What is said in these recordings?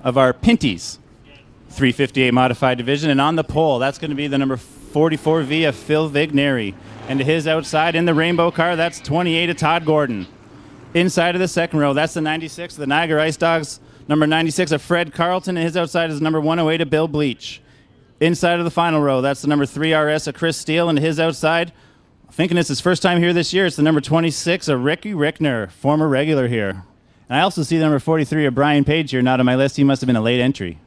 of our Pinties 358 modified division. And on the pole, that's going to be the number 44V of Phil Vigneri. And to his outside in the rainbow car, that's 28 of Todd Gordon. Inside of the second row, that's the 96 of the Niagara Ice Dogs, number 96 of Fred Carlton, and his outside is number 108 of Bill Bleach. Inside of the final row, that's the number 3 RS of Chris Steele, and his outside, thinking it's his first time here this year, it's the number 26 of Ricky Rickner, former regular here. And I also see the number 43 of Brian Page here, not on my list. He must have been a late entry.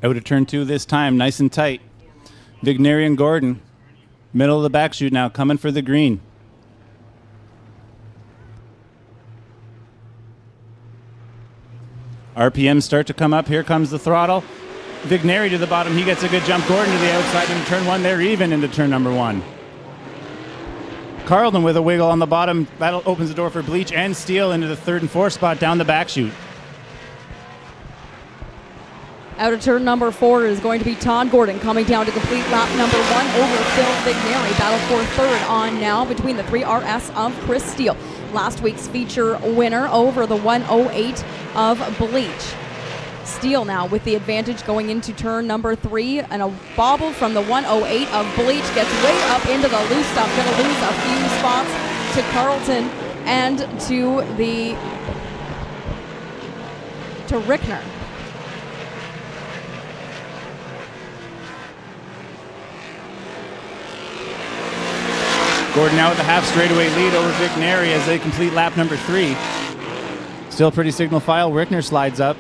Out of turn 2 this time, nice and tight. Vigneri and Gordon, middle of the back chute now, coming for the green. RPMs start to come up. Here comes the throttle. Vigneri to the bottom. He gets a good jump. Gordon to the outside into turn 1. They're even into turn number 1. Carlton with a wiggle on the bottom. That opens the door for Bleach and Steele into the 3rd and 4th spot down the back chute. Out of turn number 4 is going to be Todd Gordon coming down to complete lap number 1 over Phil Vigneri. Battle for 3rd on now between the 3 RS of Chris Steele. Last week's feature winner over the 108 of Bleach. Steele now with the advantage going into turn number 3, and a bobble from the 108 of Bleach gets way up into the loose stuff. Going to lose a few spots to Carlton and to Rickner. Gordon now with a half straightaway lead over Vigneri as they complete lap number 3. Still pretty signal file. Rickner slides up.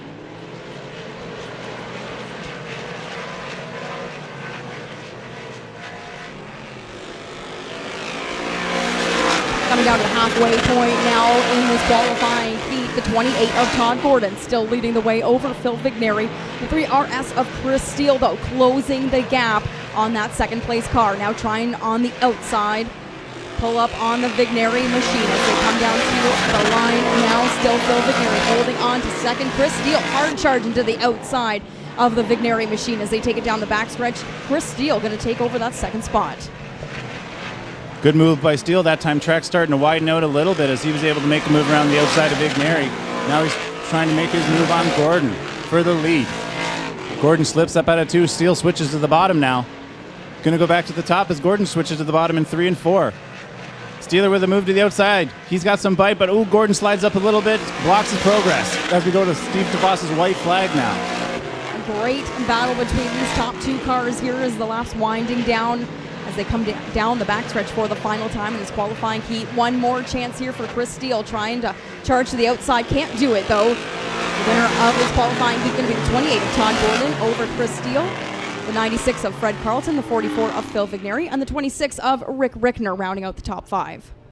Coming down to the halfway point now in this qualifying heat, the 28 of Todd Gordon still leading the way over Phil Vigneri. The 3 RS of Chris Steele, though, closing the gap on that second place car. Now trying on the outside. Pull up on the Vigneri machine as they come down to the line. Now still Phil Vigneri holding on to second. Chris Steele hard charging to the outside of the Vigneri machine as they take it down the backstretch. Chris Steele going to take over that second spot. Good move by Steele. That time track starting to widen out a little bit as he was able to make a move around the outside of Vigneri. Now he's trying to make his move on Gordon for the lead. Gordon slips up out of 2. Steele switches to the bottom now. Going to go back to the top as Gordon switches to the bottom in 3 and 4. Steeler with a move to the outside. He's got some bite, but Gordon slides up a little bit, blocks his progress as we go to Steve DeVos's white flag now. A great battle between these top 2 cars here as the laps winding down as they come down the backstretch for the final time in this qualifying heat. One more chance here for Chris Steele trying to charge to the outside. Can't do it, though. The winner of this qualifying heat going to be the 28 of Todd Gordon over Chris Steele. The 96 of Fred Carlton, the 44 of Phil Vigneri, and the 26 of Rick Rickner rounding out the top 5.